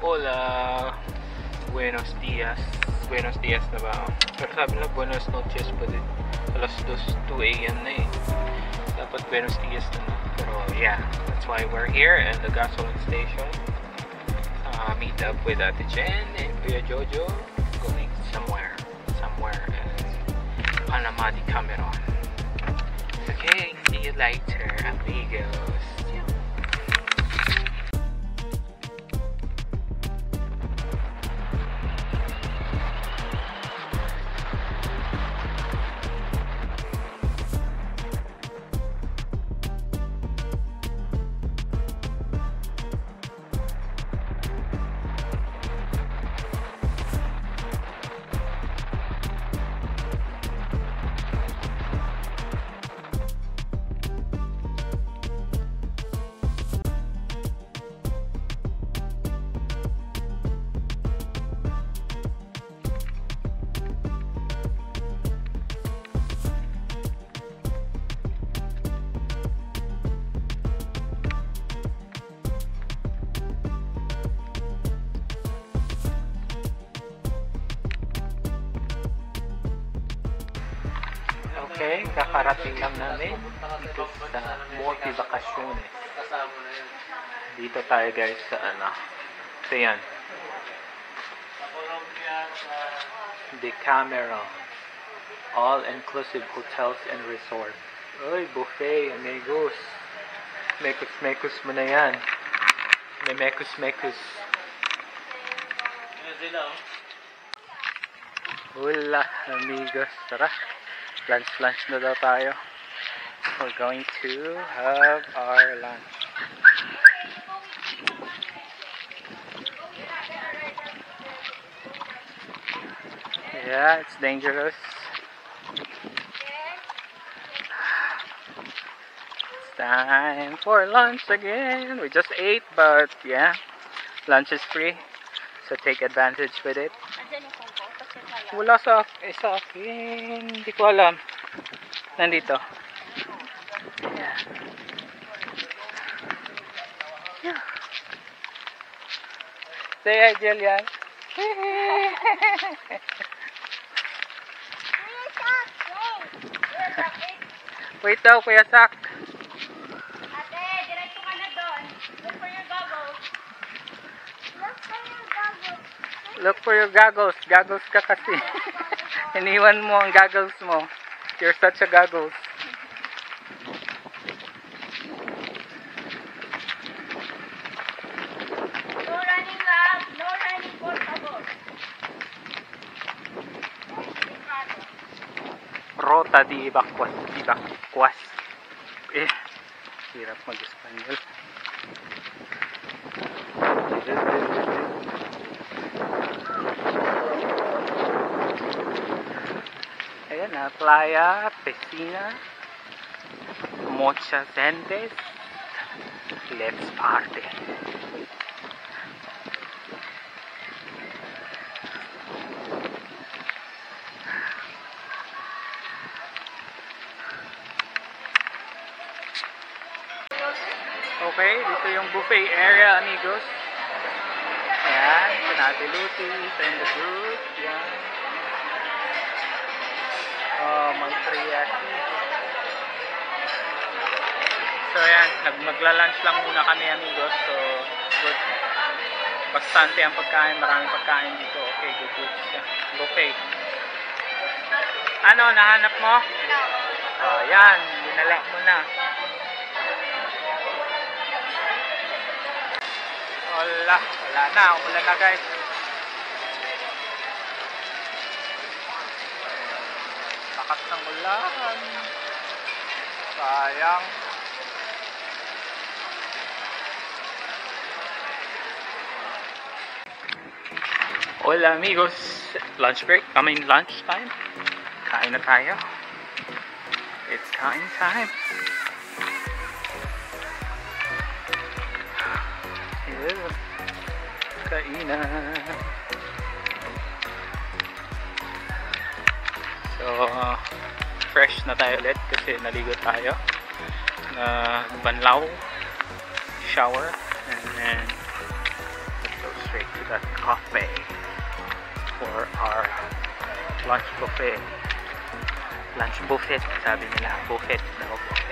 Hola, buenos días na ba? Pero sabi nila buenos noches pa din. Alas 2 a.m. na eh. Dapat buenos dias na. Pero yeah, that's why we're here at the gasoline station. Meet up with Ate Jen and Kuya Jojo. Going somewhere in Panama de Cameron. Okay, see you later, amigos. Okay, kakarating lang namin dito sa Multivakaciones. Dito tayo guys sa so yan, Decameron all-inclusive hotels and resort. Uy, buffet, amigos. Mekos mo na yan. May mekos. Wala, amigos. Tara, lunch na daw tayo. We're going to have our lunch. Yeah, it's dangerous. It's time for lunch again. We just ate, but yeah, lunch is free, so take advantage with it. Wala sa akin. Hindi ko alam. Nandito. Yeah. Yeah. Say hi, Jillian. Wait daw, Kuya Sak. Ate, diretso ka na doon. Look for your goggles. Look for your goggles. Goggles ka kasi. Iniwan mo ang goggles mo. You're such a goggles. No running loud. No running portable. Rota di evacuas. Hirap mag-Espanyol. Ayan na, playa, piscina, muchas gentes. Let's party. Okay, dito yung buffet area, amigos. Ayan, Ate Lucy, in the group. Ayan. Oh, mag-friyaki. So, ayan, magla-lunch lang muna kami, amigos. So, good. Bastante ang pagkain, maraming pagkain dito. Okay, good. Buffet. Ano, nahanap mo? Oh, ayan, dinala mo na. Wala na, umulan na guys. Lakas ng ulan. Sayang. Hola amigos, lunch break. Lunch time. Kain na tayo. It's kain time. Kainan. So, fresh na tayo ulit kasi naligo tayo. Banlaw, shower, and then let's go straight to Cafe for our lunch buffet. Lunch buffet, sabi nila. Buffet daw po.